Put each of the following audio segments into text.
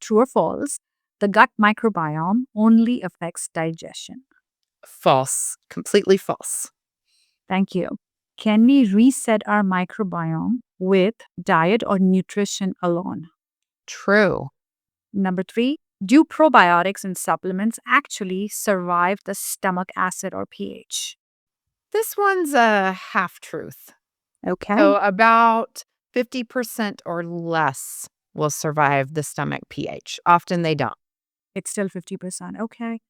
True or false? The gut microbiome only affects digestion. False. Completely false. Thank you. Can we reset our microbiome with diet or nutrition alone? True. Number 3, do probiotics and supplements actually survive the stomach acid or pH? This one's a half truth. Okay. So about 50% or less will survive the stomach pH. Often they don't. It's still 50%. Okay.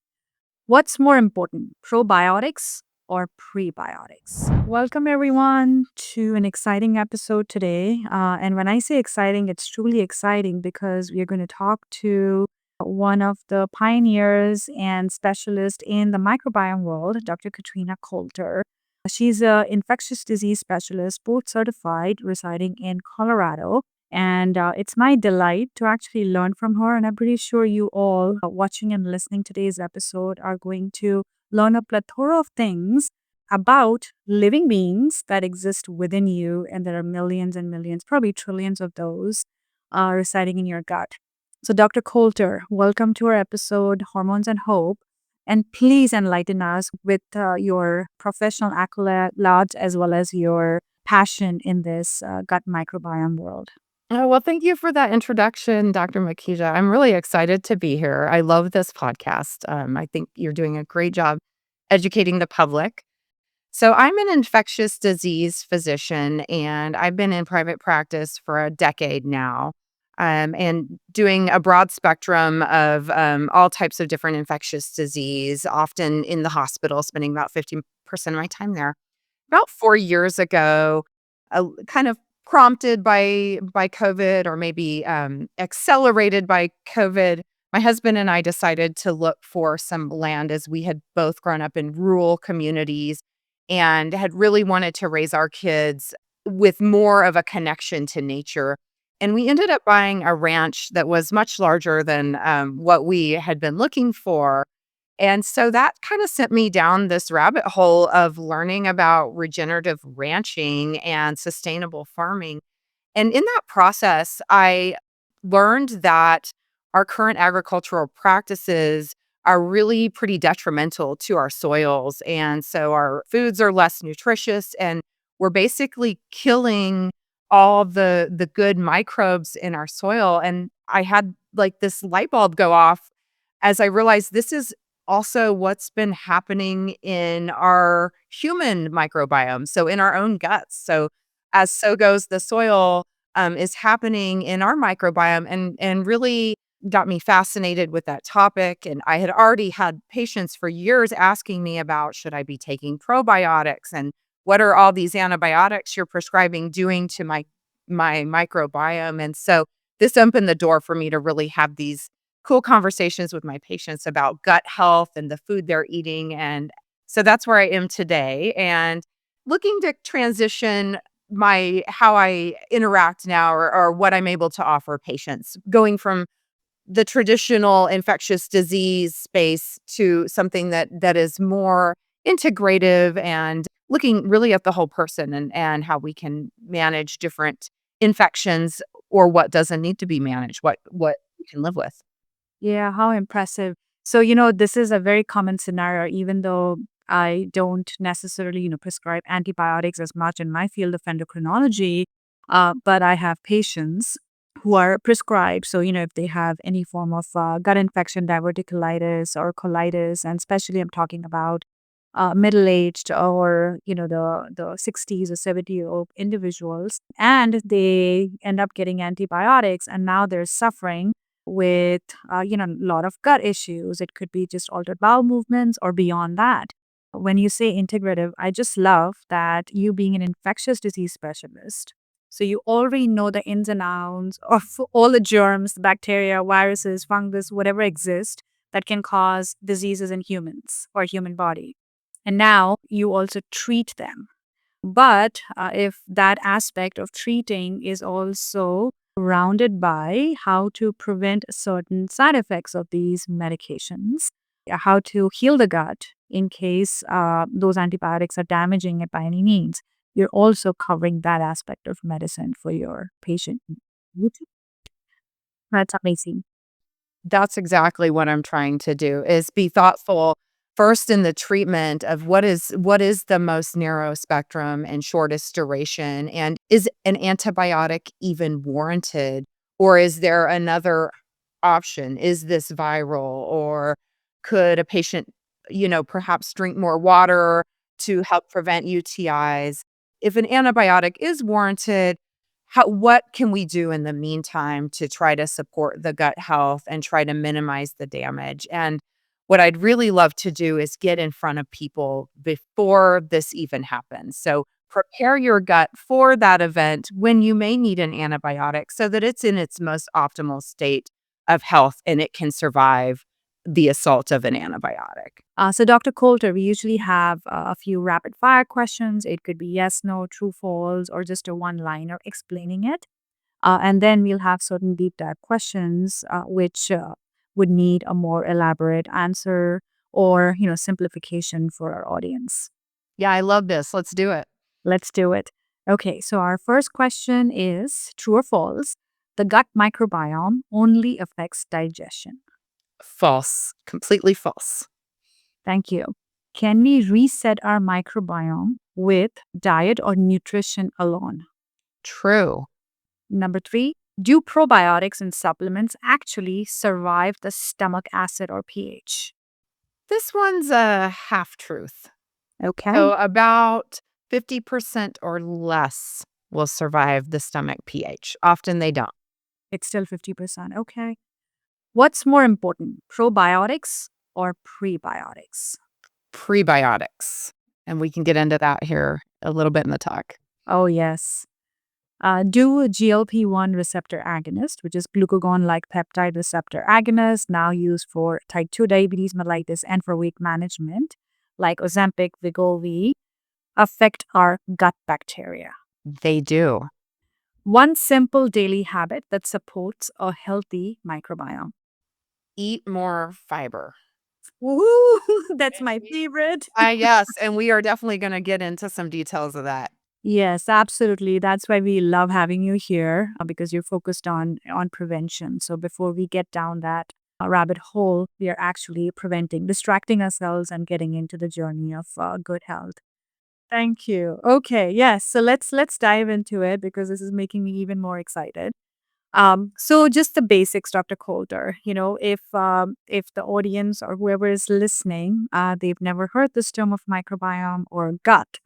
What's more important, probiotics or prebiotics? Welcome, everyone, to an exciting episode today. And when I say exciting, it's truly exciting because we are going to talk to one of the pioneers and specialists in the microbiome world, Dr. Katrina Coulter. She's an infectious disease specialist, board certified, residing in Colorado. And it's my delight to actually learn from her. And I'm pretty sure you all watching and listening to today's episode are going to learn a plethora of things about living beings that exist within you. And there are millions and millions, probably trillions of those residing in your gut. So, Dr. Coulter, welcome to our episode, Hormones and Hope. And please enlighten us with your professional accolades as well as your passion in this gut microbiome world. Oh, well, thank you for that introduction, Dr. Makija. I'm really excited to be here. I love this podcast. I think you're doing a great job educating the public. So, I'm an infectious disease physician, and I've been in private practice for a decade now, and doing a broad spectrum of all types of different infectious disease, often in the hospital, spending about 50% of my time there. About 4 years ago, kind of prompted by COVID, or maybe accelerated by COVID, my husband and I decided to look for some land, as we had both grown up in rural communities and had really wanted to raise our kids with more of a connection to nature. And we ended up buying a ranch that was much larger than what we had been looking for. And so that kind of sent me down this rabbit hole of learning about regenerative ranching and sustainable farming. And in that process, I learned that our current agricultural practices are really pretty detrimental to our soils. And so our foods are less nutritious, and we're basically killing all the good microbes in our soil. And I had like this light bulb go off as I realized this is also what's been happening in our human microbiome, so in our own guts. So as so goes the soil, is happening in our microbiome, and really got me fascinated with that topic. And I had already had patients for years asking me about, should I be taking probiotics, and what are all these antibiotics you're prescribing doing to my microbiome? And so this opened the door for me to really have these cool conversations with my patients about gut health and the food they're eating. And so that's where I am today, and looking to transition how I interact now, or what I'm able to offer patients, going from the traditional infectious disease space to something that is more integrative and looking really at the whole person, and how we can manage different infections, or what doesn't need to be managed, what we can live with. Yeah, how impressive. So, this is a very common scenario, even though I don't necessarily, prescribe antibiotics as much in my field of endocrinology, but I have patients who are prescribed. So, if they have any form of gut infection, diverticulitis or colitis, and especially I'm talking about middle-aged, or, the 60s or 70-year-old individuals, and they end up getting antibiotics, and now they're suffering with, a lot of gut issues. It could be just altered bowel movements or beyond that. When you say integrative, I just love that you being an infectious disease specialist. So you already know the ins and outs of all the germs, bacteria, viruses, fungus, whatever exists that can cause diseases in humans or human body. And now you also treat them. But if that aspect of treating is also rounded by how to prevent certain side effects of these medications, how to heal the gut in case those antibiotics are damaging it by any means, you're also covering that aspect of medicine for your patient. That's amazing. That's exactly what I'm trying to do, is be thoughtful first in the treatment of what is the most narrow spectrum and shortest duration, and is an antibiotic even warranted, or is there another option? Is this viral, or could a patient, perhaps drink more water to help prevent UTIs? If an antibiotic is warranted, what can we do in the meantime to try to support the gut health and try to minimize the damage? And what I'd really love to do is get in front of people before this even happens. So prepare your gut for that event when you may need an antibiotic so that it's in its most optimal state of health and it can survive the assault of an antibiotic. So, Dr. Coulter, we usually have a few rapid fire questions. It could be yes, no, true, false, or just a one liner explaining it. And then we'll have certain deep dive questions, which would need a more elaborate answer or, simplification for our audience. Yeah, I love this. Let's do it. Let's do it. Okay, so our first question is true or false? The gut microbiome only affects digestion. False. Completely false. Thank you. Can we reset our microbiome with diet or nutrition alone? True. Number three, do probiotics and supplements actually survive the stomach acid or pH? This one's a half truth. Okay, So about 50% or less will survive the stomach pH. Often they don't. it's still 50%. Okay. What's more important, probiotics or prebiotics? Prebiotics. And we can get into that here a little bit in the talk. Oh, yes. Do a GLP-1 receptor agonist, which is glucagon-like peptide receptor agonist, now used for type 2 diabetes mellitus and for weight management, like Ozempic, Wegovy, affect our gut bacteria? They do. One simple daily habit that supports a healthy microbiome. Eat more fiber. Woohoo! That's my favorite. Yes. And we are definitely going to get into some details of that. Yes, absolutely. That's why we love having you here because you're focused on prevention. So before we get down that rabbit hole, we are actually preventing, distracting ourselves, and getting into the journey of good health. Thank you. Okay, yes. So let's dive into it because this is making me even more excited. So just the basics, Dr. Coulter. If the audience or whoever is listening, they've never heard this term of microbiome or gut.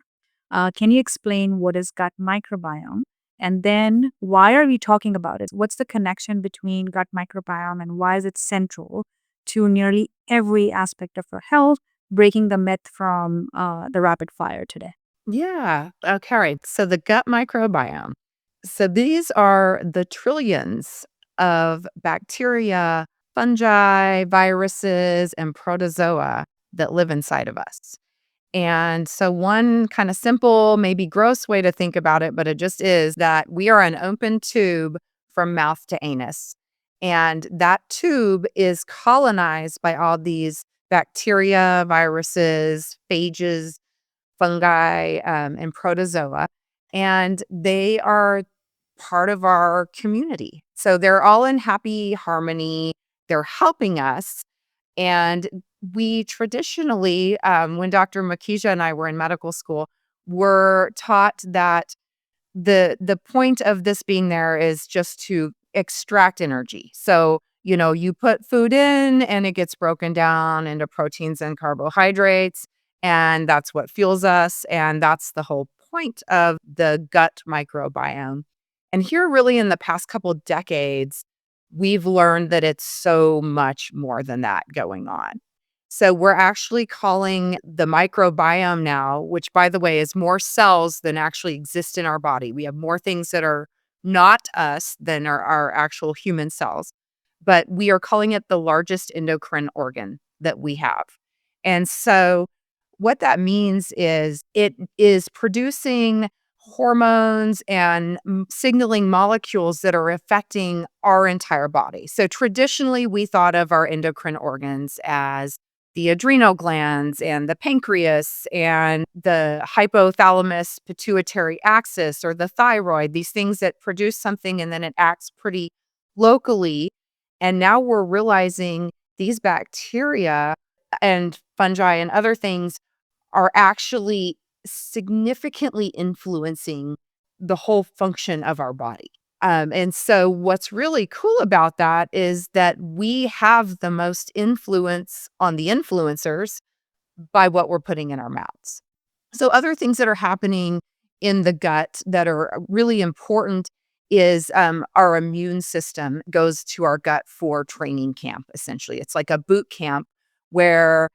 Can you explain what is gut microbiome? And then why are we talking about it? What's the connection between gut microbiome and why is it central to nearly every aspect of our health, breaking the myth from the rapid fire today? Yeah. Okay. Right. So the gut microbiome. So these are the trillions of bacteria, fungi, viruses, and protozoa that live inside of us. And so, one kind of simple, maybe gross way to think about it, but it just is that we are an open tube from mouth to anus. And that tube is colonized by all these bacteria, viruses, phages, fungi, and protozoa. And they are part of our community. So, they're all in happy harmony. They're helping us. And we traditionally, when Dr. Makija and I were in medical school, were taught that the point of this being there is just to extract energy. So, you put food in and it gets broken down into proteins and carbohydrates, and that's what fuels us. And that's the whole point of the gut microbiome. And here, really, in the past couple decades, we've learned that it's so much more than that going on. So we're actually calling the microbiome now, which, by the way, is more cells than actually exist in our body. We have more things that are not us than our actual human cells, but we are calling it the largest endocrine organ that we have. And so what that means is it is producing hormones and signaling molecules that are affecting our entire body. So traditionally, we thought of our endocrine organs as the adrenal glands and the pancreas and the hypothalamus pituitary axis or the thyroid, these things that produce something and then it acts pretty locally. And now we're realizing these bacteria and fungi and other things are actually significantly influencing the whole function of our body. And so, what's really cool about that is that we have the most influence on the influencers by what we're putting in our mouths. So, other things that are happening in the gut that are really important is our immune system goes to our gut for training camp, essentially. It's like a boot camp where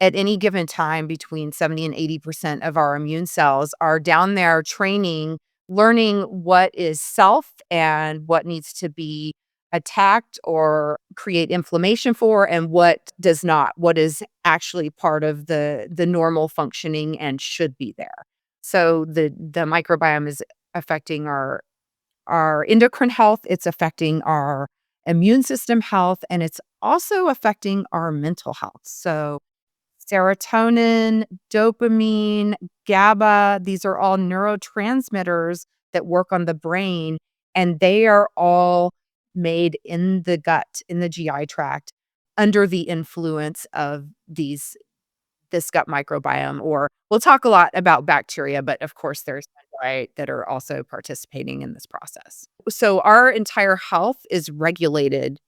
at any given time, between 70 and 80% of our immune cells are down there training, learning what is self and what needs to be attacked or create inflammation for, and what does not, what is actually part of the normal functioning and should be there. So the microbiome is affecting our endocrine health, it's affecting our immune system health, and it's also affecting our mental health. So serotonin, dopamine, GABA, these are all neurotransmitters that work on the brain, and they are all made in the gut, in the GI tract, under the influence of this gut microbiome. Or we'll talk a lot about bacteria, but of course there's fungi that are also participating in this process. So our entire health is regulated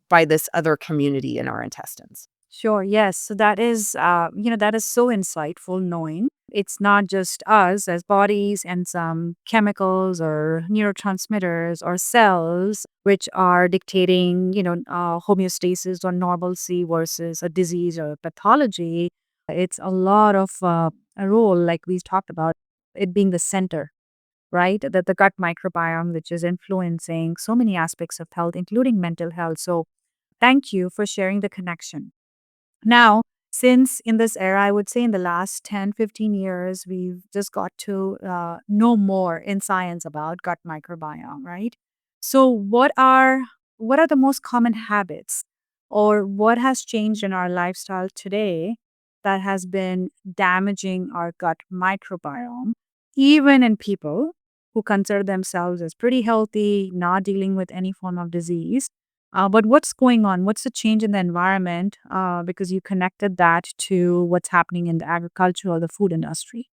by this other community in our intestines. Sure. Yes. So that is, that is so insightful knowing it's not just us as bodies and some chemicals or neurotransmitters or cells which are dictating, homeostasis or normalcy versus a disease or pathology. It's a lot of a role, like we talked about, it being the center, right? That the gut microbiome, which is influencing so many aspects of health, including mental health. So thank you for sharing the connection. Now, since in this era, I would say in the last 10, 15 years, we've just got to know more in science about gut microbiome, right? So what are the most common habits or what has changed in our lifestyle today that has been damaging our gut microbiome, even in people who consider themselves as pretty healthy, not dealing with any form of disease? But what's going on? What's the change in the environment? Because you connected that to what's happening in the agriculture or the food industry.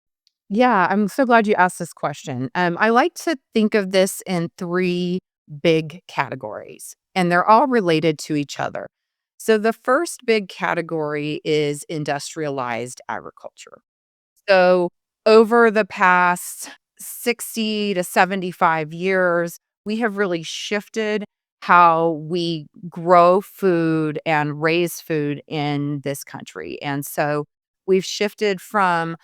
Yeah, I'm so glad you asked this question. I like to think of this in three big categories, and they're all related to each other. So, the first big category is industrialized agriculture. So, over the past 60 to 75 years, we have really shifted how we grow food and raise food in this country. And so, we've shifted from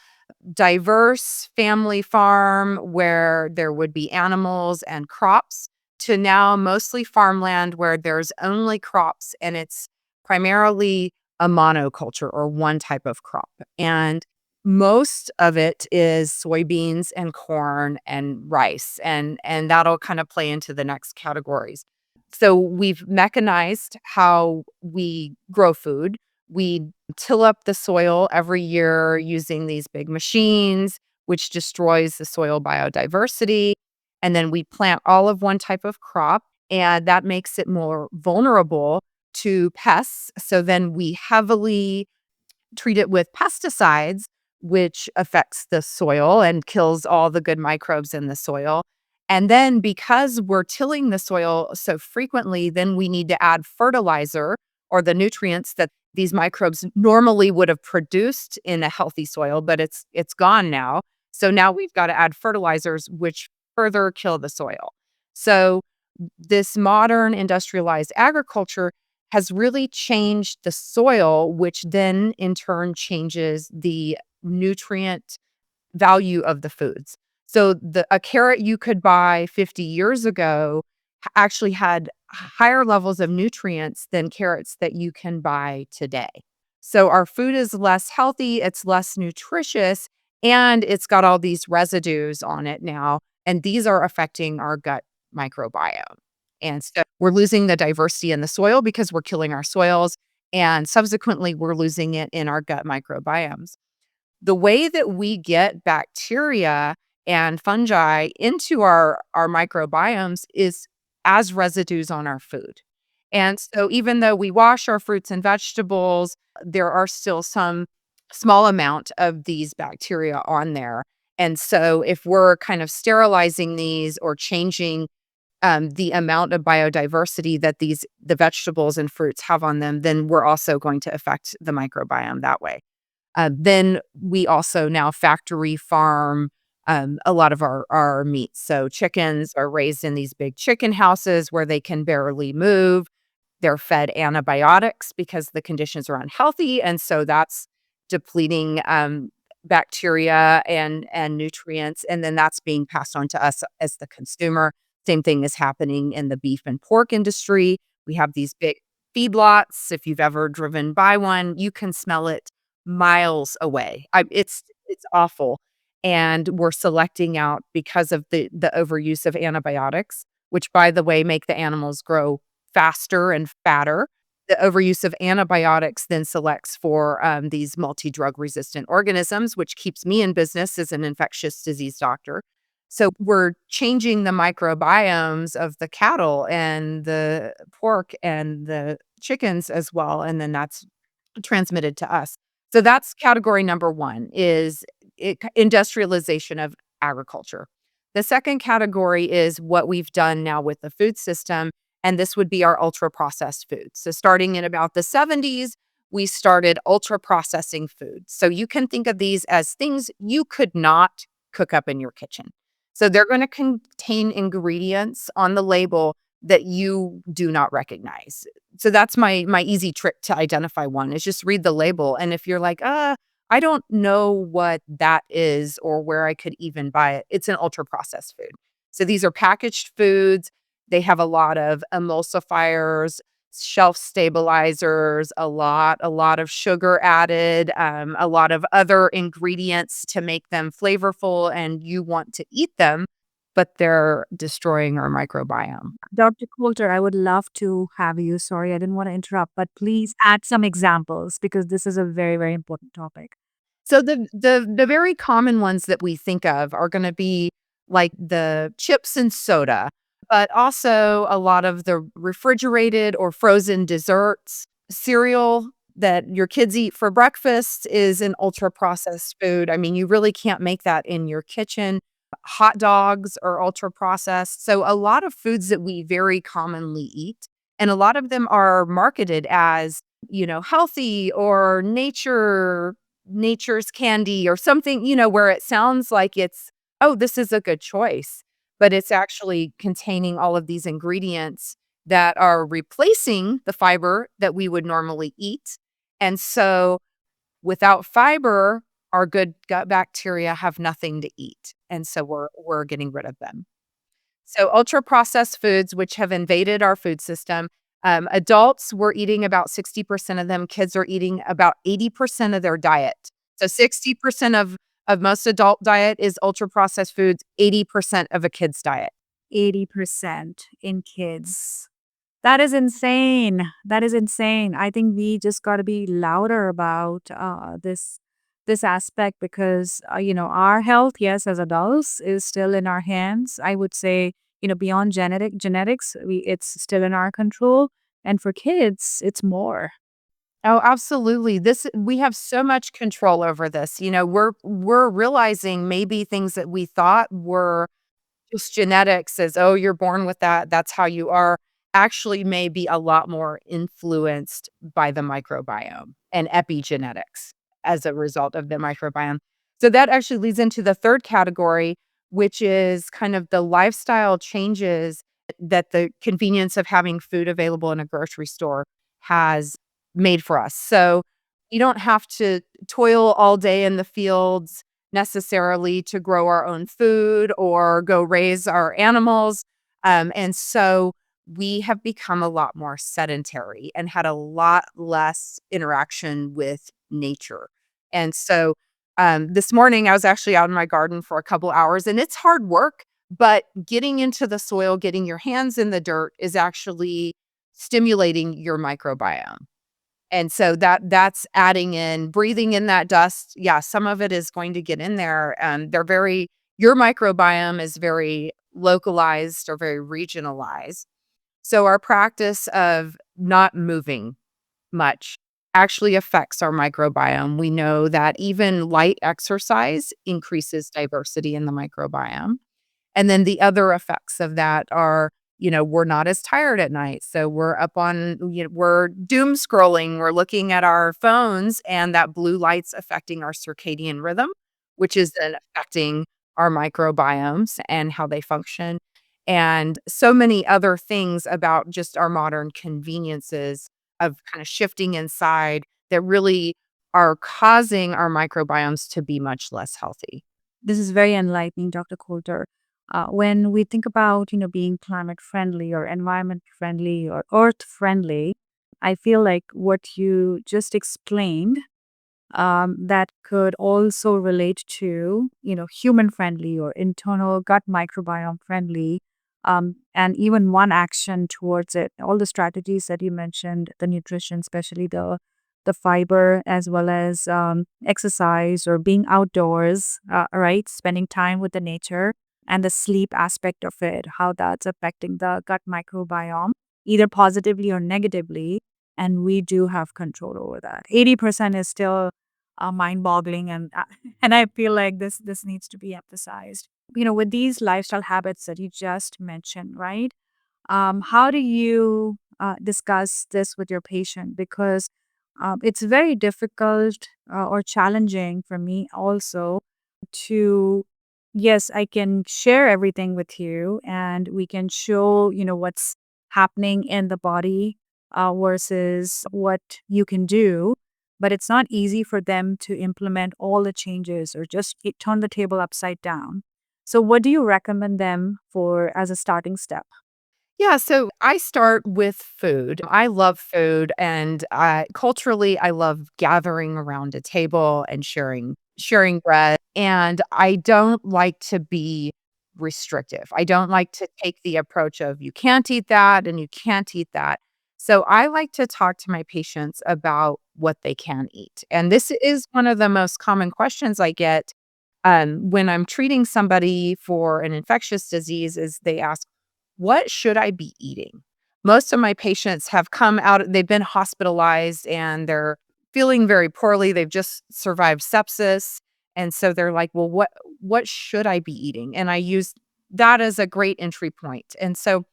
diverse family farm where there would be animals and crops to now mostly farmland where there's only crops and it's primarily a monoculture or one type of crop. And most of it is soybeans and corn and rice, and that'll kind of play into the next categories. So we've mechanized how we grow food. We till up the soil every year using these big machines, which destroys the soil biodiversity. And then we plant all of one type of crop, and that makes it more vulnerable to pests. So then we heavily treat it with pesticides, which affects the soil and kills all the good microbes in the soil. And then because we're tilling the soil so frequently, then we need to add fertilizer or the nutrients that these microbes normally would have produced in a healthy soil, but it's gone now. So now we've got to add fertilizers which further kill the soil. So this modern industrialized agriculture has really changed the soil, which then in turn changes the nutrient value of the foods. So a carrot you could buy 50 years ago actually had higher levels of nutrients than carrots that you can buy today. So our food is less healthy, it's less nutritious, and it's got all these residues on it now, and these are affecting our gut microbiome. And so we're losing the diversity in the soil because we're killing our soils, and subsequently we're losing it in our gut microbiomes. The way that we get bacteria and fungi into our microbiomes is as residues on our food. And so even though we wash our fruits and vegetables, there are still some small amount of these bacteria on there. And so if we're kind of sterilizing these or changing the amount of biodiversity that the vegetables and fruits have on them, then we're also going to affect the microbiome that way. Then we also now factory farm a lot of our meats. So chickens are raised in these big chicken houses where they can barely move. They're fed antibiotics because the conditions are unhealthy, and so that's depleting bacteria and nutrients, and then that's being passed on to us as the consumer. Same thing is happening in the beef and pork industry. We have these big feedlots. If you've ever driven by one, you can smell it miles away. It's awful, and we're selecting out because of the overuse of antibiotics, which, by the way, make the animals grow faster and fatter. The overuse of antibiotics then selects for these multi-drug resistant organisms, which keeps me in business as an infectious disease doctor. So we're changing the microbiomes of the cattle and the pork and the chickens as well, and then that's transmitted to us. So that's category number 1 is industrialization of agriculture. The second category is what we've done now with the food system, and this would be our ultra processed foods. So starting in about the 70s, we started ultra processing foods. So you can think of these as things you could not cook up in your kitchen. So they're going to contain ingredients on the label that you do not recognize. So that's my easy trick to identify one is just read the label. And if you're like, I don't know what that is or where I could even buy it, it's an ultra processed food. So these are packaged foods. They have a lot of emulsifiers, shelf stabilizers, a lot of sugar added, a lot of other ingredients to make them flavorful, and you want to eat them, but they're destroying our microbiome. Dr. Coulter, I would love to have you. Sorry, I didn't want to interrupt, but please add some examples because this is a very, very important topic. So the very common ones that we think of are gonna be like the chips and soda, but also a lot of the refrigerated or frozen desserts. Cereal that your kids eat for breakfast is an ultra processed food. I mean, you really can't make that in your kitchen. Hot dogs are ultra processed. So a lot of foods that we very commonly eat, and a lot of them are marketed as, healthy or nature's candy or something, where it sounds like it's, oh, this is a good choice, but it's actually containing all of these ingredients that are replacing the fiber that we would normally eat. And so without fiber, our good gut bacteria have nothing to eat. And so we're getting rid of them. So ultra processed foods, which have invaded our food system. Adults, we're eating about 60% of them. Kids are eating about 80% of their diet. So 60% of most adult diet is ultra processed foods, 80% of a kid's diet. 80% in kids. That is insane. That is insane. I think we just got to be louder about this aspect because our health, yes, as adults, is still in our hands. I would say beyond genetics, it's still in our control, and for kids, it's more. Oh, absolutely. This we have so much control over this. We're realizing maybe things that we thought were just genetics as, "Oh, you're born with that, that's how you are," actually may be a lot more influenced by the microbiome and epigenetics as a result of the microbiome. So that actually leads into the 3rd category, which is kind of the lifestyle changes that the convenience of having food available in a grocery store has made for us. So you don't have to toil all day in the fields necessarily to grow our own food or go raise our animals. And so we have become a lot more sedentary and had a lot less interaction with nature. And so this morning I was actually out in my garden for a couple hours, and it's hard work, but getting into the soil, getting your hands in the dirt is actually stimulating your microbiome. And so that's adding in breathing in that dust. Yeah, some of it is going to get in there. Your microbiome is very localized or very regionalized. So our practice of not moving much actually affects our microbiome. We know that even light exercise increases diversity in the microbiome. And then the other effects of that are, we're not as tired at night. So we're up on, we're doom scrolling, we're looking at our phones, and that blue light's affecting our circadian rhythm, which is then affecting our microbiomes and how they function. And so many other things about just our modern conveniences of kind of shifting inside that really are causing our microbiomes to be much less healthy. This is very enlightening, Dr. Coulter. When we think about, being climate friendly or environment friendly or earth friendly, I feel like what you just explained that could also relate to, human friendly or internal gut microbiome friendly, and even one action towards it. All the strategies that you mentioned, the nutrition, especially the fiber, as well as exercise or being outdoors, right? Spending time with the nature and the sleep aspect of it, how that's affecting the gut microbiome, either positively or negatively. And we do have control over that. 80% is still mind-boggling, and and I feel like this needs to be emphasized. With these lifestyle habits that you just mentioned, right? How do you discuss this with your patient? Because it's very difficult or challenging for me also to, yes, I can share everything with you and we can show, what's happening in the body versus what you can do. But it's not easy for them to implement all the changes or just turn the table upside down. So, what do you recommend them for as a starting step? Yeah, so I start with food. I love food, and culturally, I love gathering around a table and sharing bread. And I don't like to be restrictive. I don't like to take the approach of you can't eat that and you can't eat that. So I like to talk to my patients about what they can eat. And this is one of the most common questions I get when I'm treating somebody for an infectious disease is they ask, what should I be eating? Most of my patients have come out, they've been hospitalized and they're feeling very poorly. They've just survived sepsis. And so they're like, well, what should I be eating? And I use that as a great entry point. And so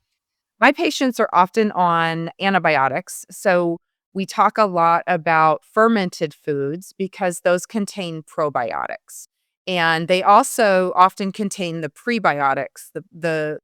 my patients are often on antibiotics. So we talk a lot about fermented foods because those contain probiotics. And they also often contain the prebiotics, the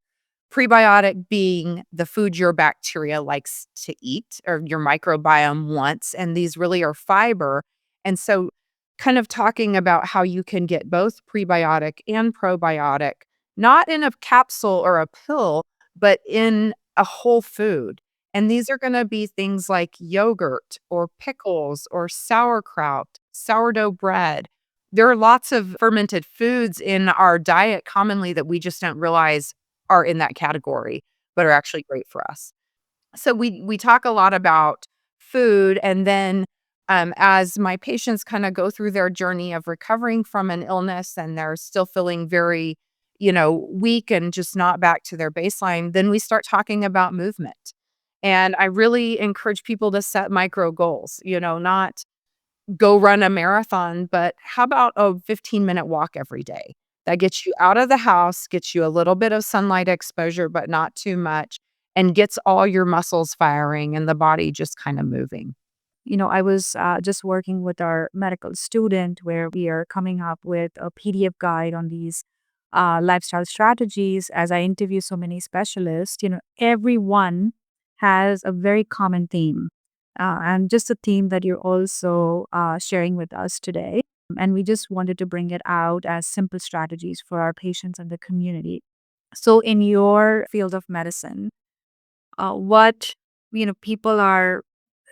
prebiotic being the food your bacteria likes to eat or your microbiome wants. And these really are fiber. And so, kind of talking about how you can get both prebiotic and probiotic, not in a capsule or a pill, but in a whole food. And these are going to be things like yogurt or pickles or sauerkraut, sourdough bread. There are lots of fermented foods in our diet commonly that we just don't realize are in that category, but are actually great for us. So we talk a lot about food, and then as my patients kind of go through their journey of recovering from an illness and they're still feeling very, weak and just not back to their baseline, then we start talking about movement. And I really encourage people to set micro goals, not go run a marathon, but how about a 15-minute walk every day? That gets you out of the house, gets you a little bit of sunlight exposure, but not too much, and gets all your muscles firing and the body just kind of moving. I was just working with our medical student where we are coming up with a PDF guide on these lifestyle strategies. As I interview so many specialists, everyone has a very common theme, and just a theme that you're also sharing with us today. And we just wanted to bring it out as simple strategies for our patients and the community. So, in your field of medicine, what people are,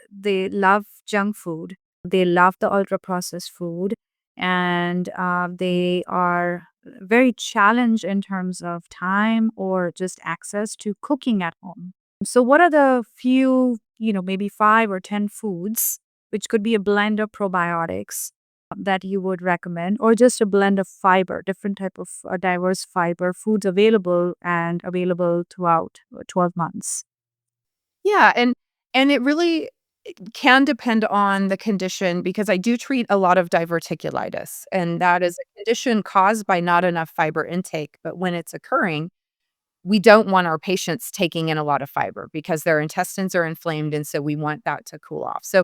they love junk food. They love the ultra processed food. And they are very challenged in terms of time or just access to cooking at home. So, what are the few, maybe 5 or 10 foods, which could be a blend of probiotics that you would recommend, or just a blend of fiber, different type of diverse fiber foods available and available throughout 12 months? Yeah, and it really can depend on the condition because I do treat a lot of diverticulitis, and that is a condition caused by not enough fiber intake, but when it's occurring, we don't want our patients taking in a lot of fiber because their intestines are inflamed, and so we want that to cool off. So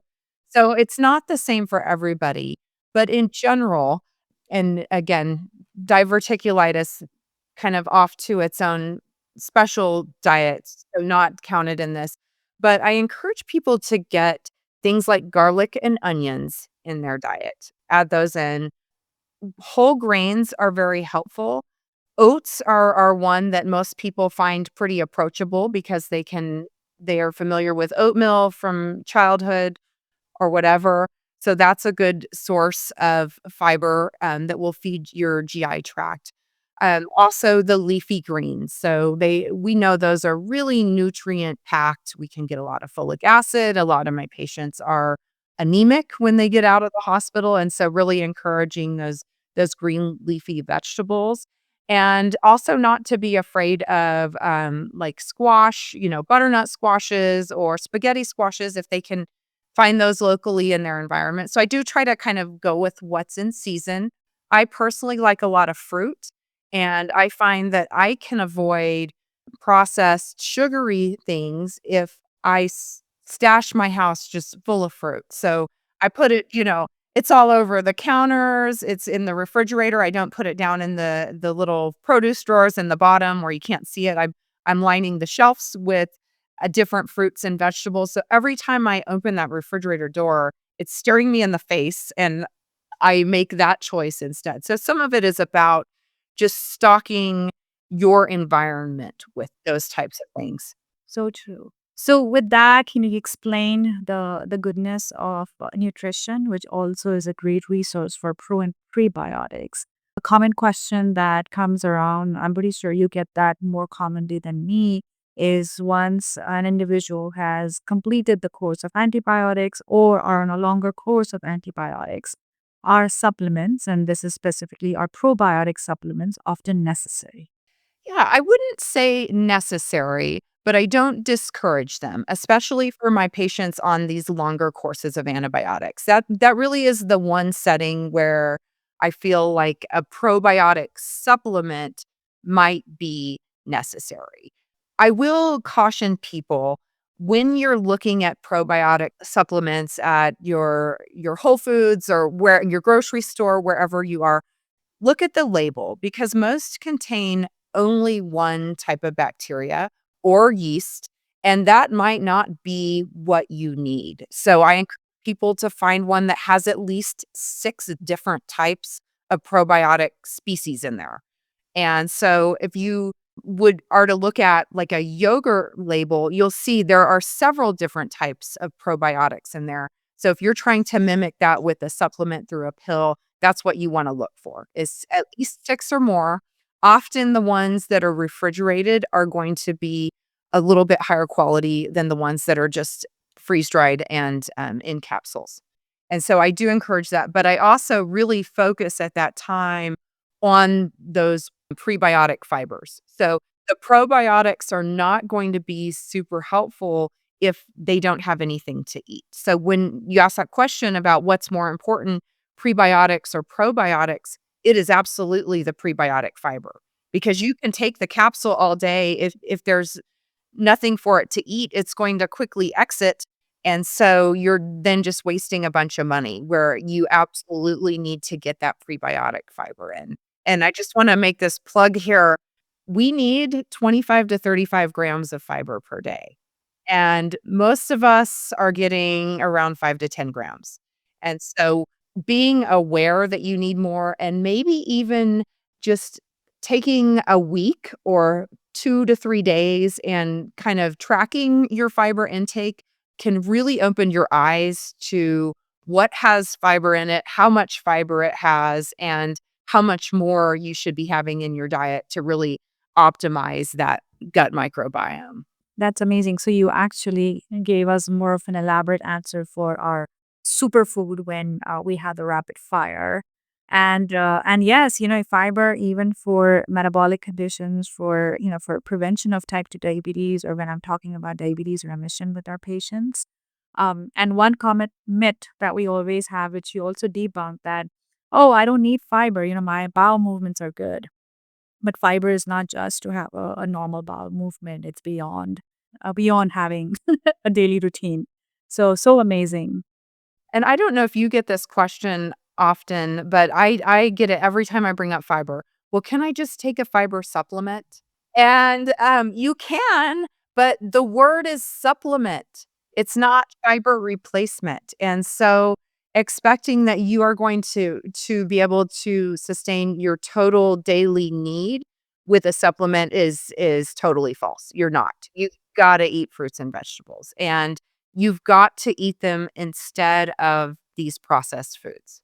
it's not the same for everybody, but in general, and again, diverticulitis kind of off to its own special diet, so not counted in this. But I encourage people to get things like garlic and onions in their diet. Add those in. Whole grains are very helpful. Oats are one that most people find pretty approachable because they are familiar with oatmeal from childhood or whatever. So that's a good source of fiber, that will feed your GI tract. Also the leafy greens. So we know those are really nutrient packed. We can get a lot of folic acid. A lot of my patients are anemic when they get out of the hospital. And so really encouraging those green leafy vegetables. And also not to be afraid of like squash, butternut squashes or spaghetti squashes if they can find those locally in their environment. So I do try to kind of go with what's in season. I personally like a lot of fruit, and I find that I can avoid processed sugary things if stash my house just full of fruit. So I put it, it's all over the counters, it's in the refrigerator. I don't put it down in the little produce drawers in the bottom where you can't see it. I'm lining the shelves with different fruits and vegetables. So every time I open that refrigerator door, it's staring me in the face and I make that choice instead. So some of it is about just stocking your environment with those types of things. So true. So with that, can you explain the goodness of nutrition, which also is a great resource for pro and prebiotics? A common question that comes around, I'm pretty sure you get that more commonly than me, is once an individual has completed the course of antibiotics or are on a longer course of antibiotics, are supplements, and this is specifically are probiotic supplements, often necessary? Yeah, I wouldn't say necessary, but I don't discourage them, especially for my patients on these longer courses of antibiotics. That really is the one setting where I feel like a probiotic supplement might be necessary. I will caution people when you're looking at probiotic supplements at your Whole Foods or where your grocery store, wherever you are, look at the label because most contain only one type of bacteria or yeast, and that might not be what you need. So I encourage people to find one that has at least 6 different types of probiotic species in there. And so if you are to look at like a yogurt label, you'll see there are several different types of probiotics in there. So if you're trying to mimic that with a supplement through a pill, that's what you want to look for is at least 6 or more. Often the ones that are refrigerated are going to be a little bit higher quality than the ones that are just freeze dried and in capsules. And so I do encourage that, but I also really focus at that time on those prebiotic fibers. So the probiotics are not going to be super helpful if they don't have anything to eat. So when you ask that question about what's more important, prebiotics or probiotics, it is absolutely the prebiotic fiber because you can take the capsule all day. If there's nothing for it to eat, it's going to quickly exit. And so you're then just wasting a bunch of money where you absolutely need to get that prebiotic fiber in. And I just want to make this plug here. We need 25 to 35 grams of fiber per day. And most of us are getting around 5 to 10 grams. And so being aware that you need more and maybe even just taking a week or 2 to 3 days and kind of tracking your fiber intake can really open your eyes to what has fiber in it, how much fiber it has, and how much more you should be having in your diet to really optimize that gut microbiome. That's amazing. So you actually gave us more of an elaborate answer for our superfood when we had the rapid fire. And yes, fiber even for metabolic conditions, for for prevention of type 2 diabetes, or when I'm talking about diabetes remission with our patients. And one common myth that we always have, which you also debunk, that, oh, I don't need fiber, my bowel movements are good. But fiber is not just to have a normal bowel movement. It's beyond having a daily routine. So amazing. And I don't know if you get this question often, but I get it every time I bring up fiber. Well, can I just take a fiber supplement? And, you can, but the word is supplement. It's not fiber replacement. And so expecting that you are going to be able to sustain your total daily need with a supplement is totally false. You're not. You've gotta eat fruits and vegetables, and you've got to eat them instead of these processed foods.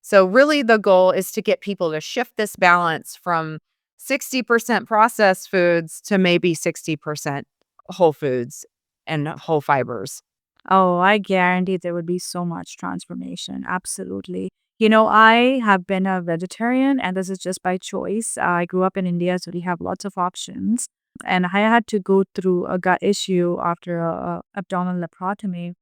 So really the goal is to get people to shift this balance from 60% processed foods to maybe 60% whole foods and whole fibers. Oh, I guarantee there would be so much transformation. Absolutely. I have been a vegetarian, and this is just by choice. I grew up in India, so we have lots of options. And I had to go through a gut issue after a abdominal laparotomy.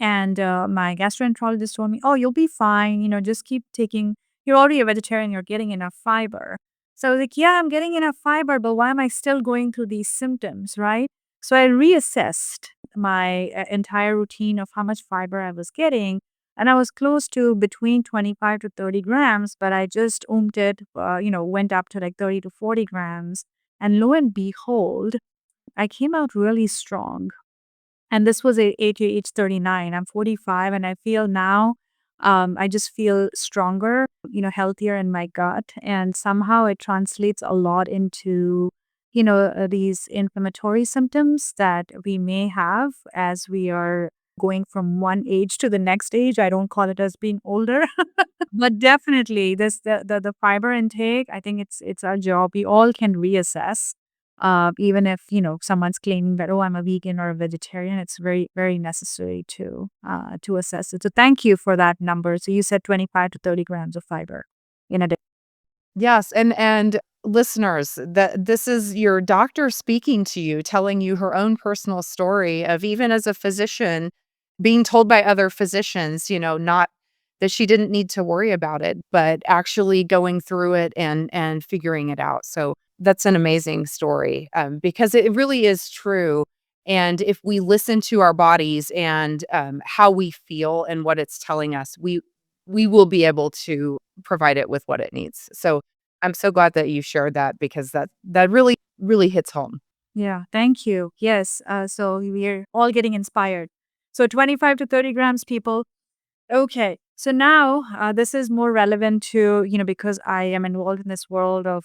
And my gastroenterologist told me, "Oh, you'll be fine. Just keep taking. You're already a vegetarian. You're getting enough fiber." So I was like, "Yeah, I'm getting enough fiber, but why am I still going through these symptoms, right?" So I reassessed my entire routine of how much fiber I was getting, and I was close to between 25 to 30 grams, but I just it, went up to like 30 to 40 grams, and lo and behold, I came out really strong. And this was age 39. I'm 45, and I feel now, I just feel stronger, healthier in my gut. And somehow it translates a lot into, these inflammatory symptoms that we may have as we are going from one age to the next age. I don't call it as being older, but definitely the fiber intake, I think it's our job. We all can reassess. Even if, someone's claiming that, oh, I'm a vegan or a vegetarian, it's very, very necessary to assess it. So thank you for that number. So you said 25 to 30 grams of fiber in a day. Yes, and listeners, that this is your doctor speaking to you, telling you her own personal story of even as a physician being told by other physicians, not that she didn't need to worry about it, but actually going through it and figuring it out. So that's an amazing story, because it really is true. And if we listen to our bodies and how we feel and what it's telling us, we will be able to provide it with what it needs. So I'm so glad that you shared that because that really, really hits home. Yeah, thank you. Yes. So we're all getting inspired. So 25 to 30 grams, people. Okay. So now this is more relevant to, because I am involved in this world of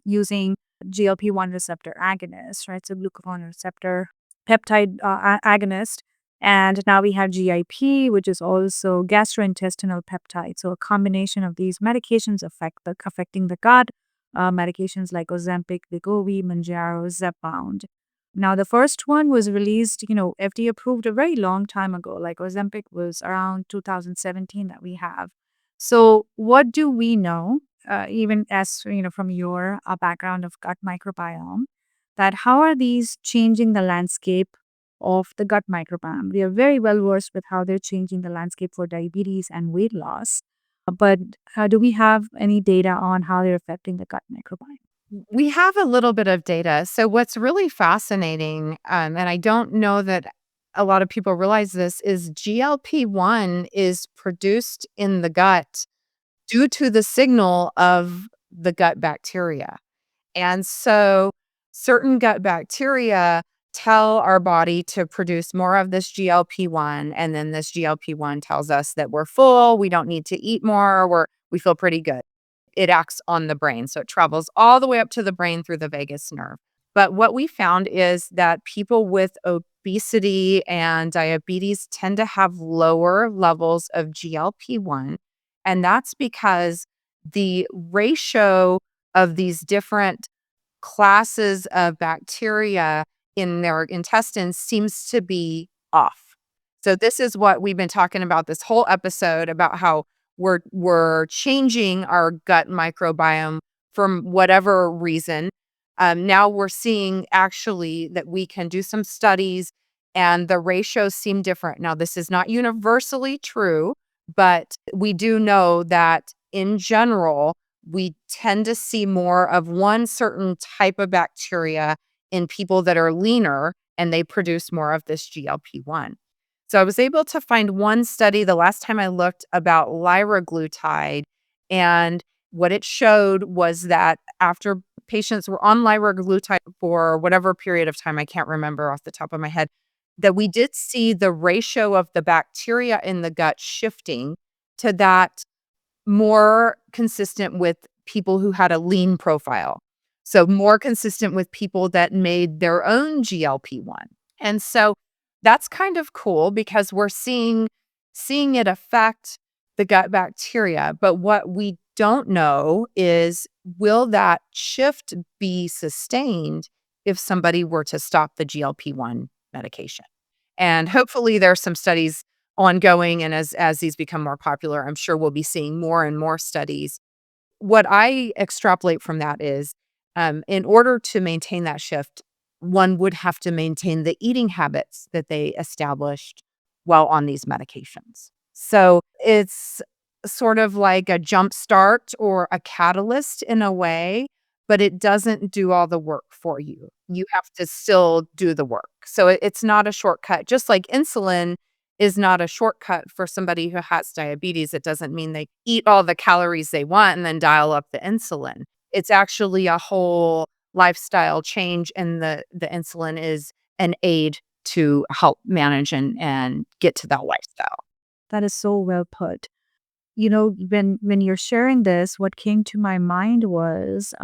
using GLP-1 receptor agonists, right? So glucagon receptor peptide agonist. And now we have GIP, which is also gastrointestinal peptide. So a combination of these medications affecting the gut, medications like Ozempic, Wegovy, Manjaro, Zepbound. Now, the first one was released, FDA approved a very long time ago. Like Ozempic was around 2017 that we have. So, what do we know, even as from your background of gut microbiome, that how are these changing the landscape of the gut microbiome? We are very well versed with how they're changing the landscape for diabetes and weight loss. But do we have any data on how they're affecting the gut microbiome? We have a little bit of data. So what's really fascinating, and I don't know that a lot of people realize this, is GLP-1 is produced in the gut due to the signal of the gut bacteria. And so certain gut bacteria tell our body to produce more of this GLP-1, and then this GLP-1 tells us that we're full, we don't need to eat more, we feel pretty good. It acts on the brain, so it travels all the way up to the brain through the vagus nerve. But what we found is that people with obesity and diabetes tend to have lower levels of GLP-1, and that's because the ratio of these different classes of bacteria in their intestines seems to be off. So this is what we've been talking about this whole episode about how we're changing our gut microbiome from whatever reason. Now we're seeing actually that we can do some studies and the ratios seem different. Now, this is not universally true, but we do know that in general, we tend to see more of one certain type of bacteria in people that are leaner and they produce more of this GLP-1. So I was able to find one study the last time I looked about liraglutide, and what it showed was that after patients were on liraglutide for whatever period of time, I can't remember off the top of my head, that we did see the ratio of the bacteria in the gut shifting to that more consistent with people who had a lean profile. So more consistent with people that made their own GLP-1. And so that's kind of cool because we're seeing it affect the gut bacteria. But what we don't know is, will that shift be sustained if somebody were to stop the GLP-1 medication? And hopefully there's some studies ongoing, and as these become more popular, I'm sure we'll be seeing more and more studies. What I extrapolate from that is, in order to maintain that shift, one would have to maintain the eating habits that they established while on these medications. So it's sort of like a jump start or a catalyst in a way, but it doesn't do all the work for you. You have to still do the work. So it's not a shortcut. Just like insulin is not a shortcut for somebody who has diabetes. It doesn't mean they eat all the calories they want and then dial up the insulin. It's actually a whole lifestyle change, and the insulin is an aid to help manage and get to that lifestyle. That is so well put. When you're sharing this, what came to my mind was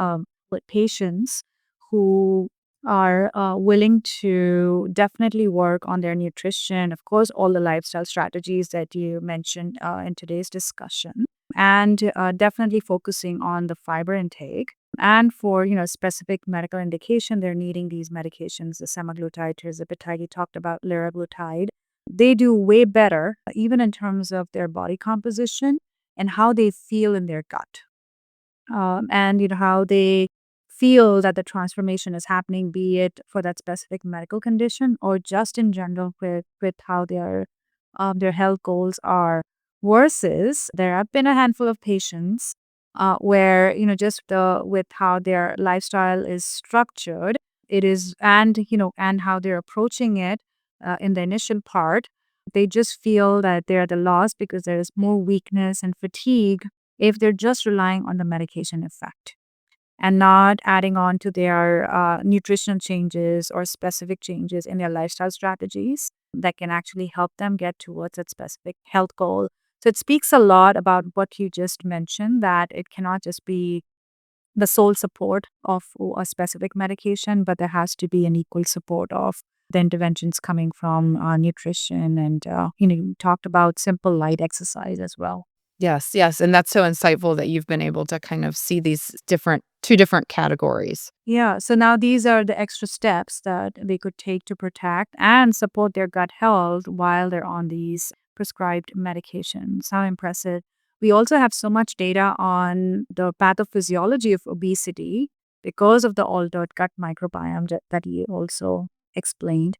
with patients who are willing to definitely work on their nutrition, of course, all the lifestyle strategies that you mentioned in today's discussion, and definitely focusing on the fiber intake. And for specific medical indication, they're needing these medications, the semaglutide, tirzepatide. You talked about liraglutide. They do way better, even in terms of their body composition and how they feel in their gut. And how they feel that the transformation is happening, be it for that specific medical condition or just in general with how their health goals are. Versus, there have been a handful of patients where just with how their lifestyle is structured, it is, and how they're approaching it in the initial part, they just feel that they're at a loss because there is more weakness and fatigue if they're just relying on the medication effect and not adding on to their nutritional changes or specific changes in their lifestyle strategies that can actually help them get towards that specific health goal. So it speaks a lot about what you just mentioned, that it cannot just be the sole support of a specific medication, but there has to be an equal support of the interventions coming from nutrition. And, you talked about simple light exercise as well. Yes, yes, and that's so insightful that you've been able to kind of see these different 2 different categories. Yeah, so now these are the extra steps that they could take to protect and support their gut health while they're on these prescribed medications. How impressive. We also have so much data on the pathophysiology of obesity because of the altered gut microbiome that you also explained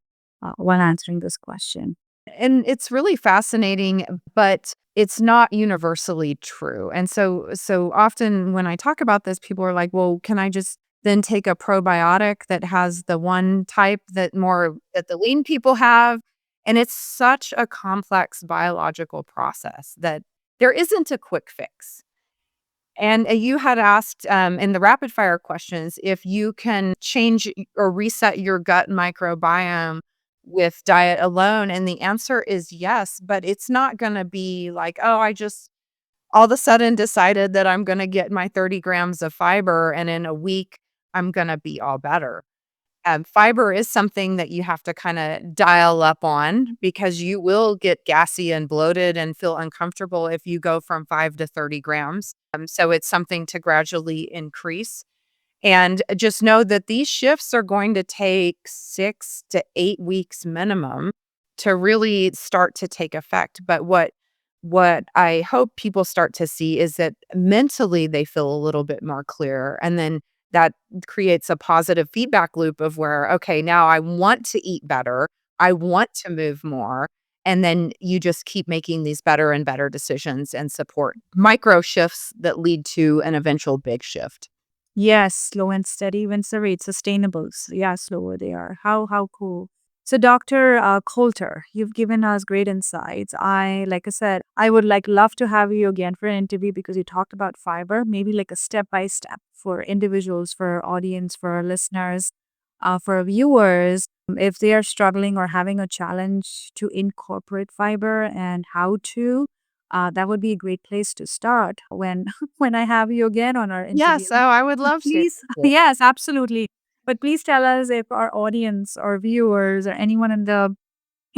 while answering this question. And it's really fascinating, but it's not universally true. And so often when I talk about this, people are like, "Well, can I just then take a probiotic that has the one type that the lean people have?" And it's such a complex biological process that there isn't a quick fix. And you had asked in the rapid fire questions if you can change or reset your gut microbiome with diet alone. And the answer is yes, but it's not going to be like, oh, I just all of a sudden decided that I'm going to get my 30 grams of fiber and in a week I'm going to be all better. Fiber is something that you have to kind of dial up on because you will get gassy and bloated and feel uncomfortable if you go from 5 to 30 grams. So it's something to gradually increase. And just know that these shifts are going to take 6 to 8 weeks minimum to really start to take effect. But what I hope people start to see is that mentally they feel a little bit more clear. And then that creates a positive feedback loop of where, okay, now I want to eat better. I want to move more. And then you just keep making these better and better decisions and support micro shifts that lead to an eventual big shift. Yes, slow and steady wins the race. Sustainable. Yeah, slower they are. How cool. So, Dr. Coulter, you've given us great insights. Like I said, I would love to have you again for an interview because you talked about fiber, maybe like a step by step for individuals, for our audience, for our listeners, for our viewers, if they are struggling or having a challenge to incorporate fiber and how to. That would be a great place to start when when I have you again on our interview. Yes, oh, I would love to. Please, yes, absolutely. But please tell us if our audience or viewers or anyone in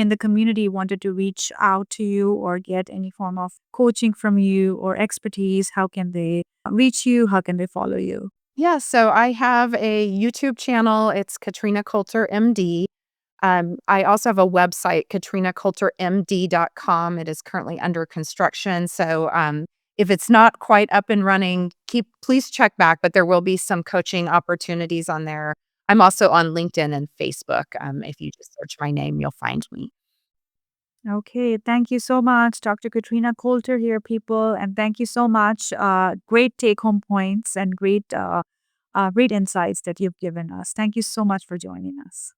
the community wanted to reach out to you or get any form of coaching from you or expertise, how can they reach you? How can they follow you? Yeah, so I have a YouTube channel. It's Katrina Coulter MD. I also have a website, katrinacoultermd.com. It is currently under construction. So if it's not quite up and running, please check back, but there will be some coaching opportunities on there. I'm also on LinkedIn and Facebook. If you just search my name, you'll find me. Okay, thank you so much, Dr. Katrina Coulter here, people, and thank you so much. Great take-home points and great insights that you've given us. Thank you so much for joining us.